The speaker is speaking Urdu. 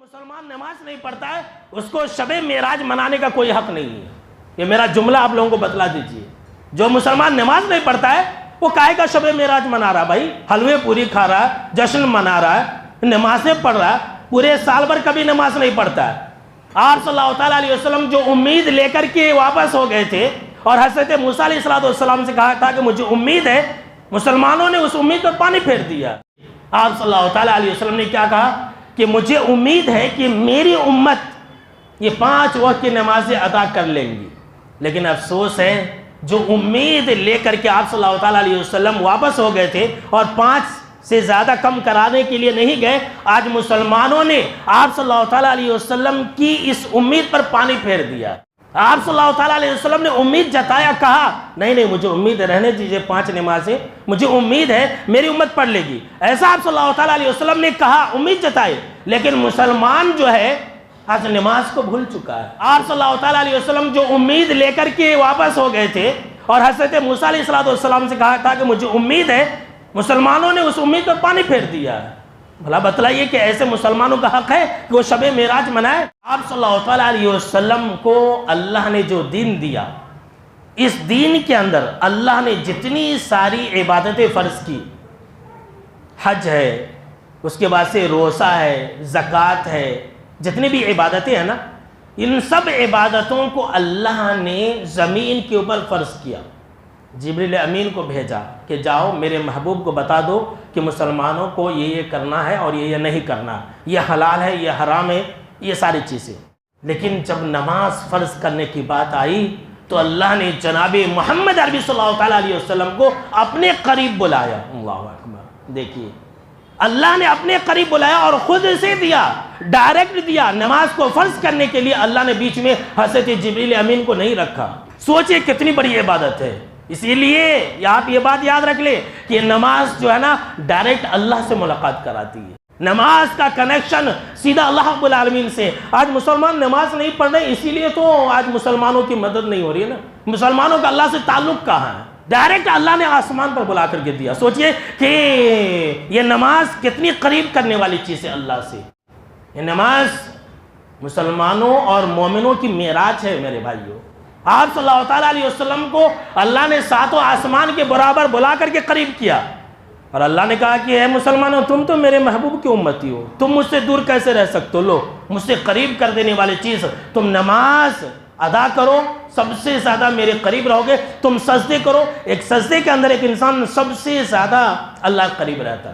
مسلمان نماز نہیں پڑھتا ہے اس کو شب معراج منانے کا کوئی حق نہیں ہے. یہ میرا جملہ آپ لوگوں کو بتلا دیجئے. جو مسلمان نماز نہیں پڑھتا ہے وہ کائے کا شب معراج منا رہا؟ بھائی حلوے پوری کھا رہا ہے, جشن منا رہا ہے, نمازیں پڑھ رہا ہے, پورے سال بھر کبھی نماز نہیں پڑھتا ہے. آپ صلی اللہ تعالیٰ علیہ وسلم جو امید لے کر کے واپس ہو گئے تھے اور حضرت موسیٰ علیہ السلام سے کہا تھا کہ مجھے امید ہے, مسلمانوں نے اس امید پر پانی پھیر دیا. آپ صلی اللہ تعالیٰ علیہ وسلم نے کیا کہا کہ مجھے امید ہے کہ میری امت یہ 5 وقت کی نمازیں ادا کر لیں گی. لیکن افسوس ہے جو امید لے کر کے آپ صلی اللہ تعالیٰ علیہ وسلم واپس ہو گئے تھے اور 5 سے زیادہ کم کرانے کے لیے نہیں گئے, آج مسلمانوں نے آپ صلی اللہ تعالیٰ علیہ وسلم کی اس امید پر پانی پھیر دیا. آپ صلی اللہ تعالیٰ علیہ وسلم نے امید جتایا, کہا نہیں مجھے امید ہے, رہنے دیجئے 5 نمازیں, مجھے امید ہے میری امت پڑھ لے گی. ایسا آپ صلی اللہ تعالیٰ علیہ وسلم نے کہا, امید جتائے. لیکن مسلمان جو ہے آج نماز کو بھول چکا ہے. آپ صلی اللہ تعالیٰ علیہ وسلم جو امید لے کر کے واپس ہو گئے تھے اور حضرت موسیٰ علیہ السلام سے کہا تھا کہ مجھے امید ہے, مسلمانوں نے اس امید پر پانی پھیر دیا. بھلا بتلائیے کہ ایسے مسلمانوں کا حق ہے کہ وہ شب معراج منائے؟ آپ صلی اللہ تعالیٰ علیہ وسلم کو اللہ نے جو دین دیا, اس دین کے اندر اللہ نے جتنی ساری عبادتیں فرض کی, حج ہے, اس کے بعد سے روزہ ہے, زکوٰۃ ہے, جتنی بھی عبادتیں ہیں نا, ان سب عبادتوں کو اللہ نے زمین کے اوپر فرض کیا. جبریل امین کو بھیجا کہ جاؤ میرے محبوب کو بتا دو کہ مسلمانوں کو یہ کرنا ہے اور یہ نہیں کرنا, یہ حلال ہے, یہ حرام ہے, یہ ساری چیزیں. لیکن جب نماز فرض کرنے کی بات آئی تو اللہ نے جناب محمد عربی صلی اللہ تعالیٰ علیہ وسلم کو اپنے قریب بلایا. اللہ اکبر. دیکھیے اللہ نے اپنے قریب بلایا اور خود سے دیا, ڈائریکٹ دیا. نماز کو فرض کرنے کے لیے اللہ نے بیچ میں حضرت جبریل امین کو نہیں رکھا. سوچئے کتنی بڑی عبادت ہے. اسی لیے آپ یہ بات یاد رکھ لیں کہ نماز جو ہے نا ڈائریکٹ اللہ سے ملاقات کراتی ہے. نماز کا کنیکشن سیدھا اللہ رب العالمین سے. آج مسلمان نماز نہیں پڑھ رہے, اسی لیے تو آج مسلمانوں کی مدد نہیں ہو رہی ہے نا. مسلمانوں کا اللہ سے تعلق کہاں ہے؟ ڈائریکٹ اللہ نے آسمان پر بلا کر کے دیا. سوچئے کہ یہ نماز کتنی قریب کرنے والی چیز ہے اللہ سے. یہ نماز مسلمانوں اور مومنوں کی معراج ہے میرے بھائیوں. آپ صلی اللہ تعالیٰ علیہ وسلم کو اللہ نے 7 آسمان کے برابر بلا کر کے قریب کیا اور اللہ نے کہا کہ اے مسلمانوں, تم تو میرے محبوب کی امتی ہو, تم مجھ سے دور کیسے رہ سکتے ہو؟ لو مجھ سے قریب کر دینے والی چیز, تم نماز ادا کرو, سب سے زیادہ میرے قریب رہو گے. تم سجدے کرو, ایک سجدے کے اندر ایک انسان سب سے زیادہ اللہ قریب رہتا ہے.